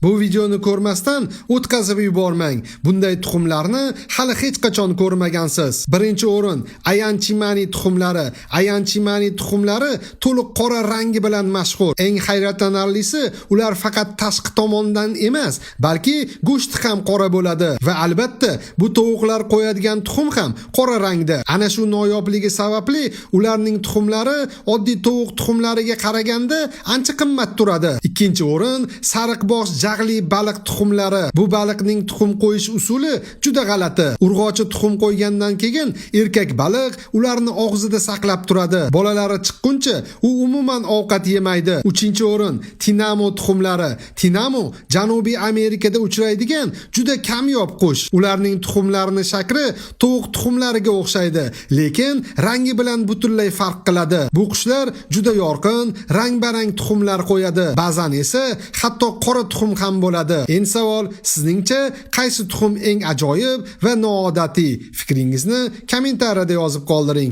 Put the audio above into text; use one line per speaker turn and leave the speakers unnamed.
Bu videoni ko'rmasdan o'tkazib yubormang. Bunday tuxumlarni hali hech qachon ko'rmagansiz. Birinchi o'rin Ayanchimani tuxumlari. Ayanchimani tuxumlari to'liq qora rangi bilan mashhur. Eng hayratlanarlisi, ular faqat tashqi tomondan emas, balki go'shti ham qora bo'ladi va albatta, bu tovuqlar qo'yadigan tuxum ham qora rangda. Ana shu noyobligi sababli ularning tuxumlari oddiy tovuq tuxumlariga qaraganda ancha qimmat turadi. Ikkinchi o'rin sariqbosh jag'li baliq tuxumlari. Bu baliqning tuxum qo'yish usuli juda g'alati. Urg'ochi tuxum qo'ygandan keyin erkak baliq ularni og'zida saqlab turadi. Bolalari chiqquncha u umuman ovqat yemaydi. Uchinchi o'rin Tinamo tuxumlari. Tinamo Janubiy Amerikada uchraydigan juda kamyob qush. Ularning tuxumlarining shakli tovuq tuxumlariga o'xshaydi, lekin rangi bilan butunlay farq qiladi. Bu qushlar juda yorqin, rang-barang tuxumlar qo'yadi. Ba'zan esa hatto qora tuxum ham bo'ladi. Endi savol, sizningcha qaysi tuxum eng ajoyib va noodatiy? Fikringizni kommentariyada yozib qoldiring.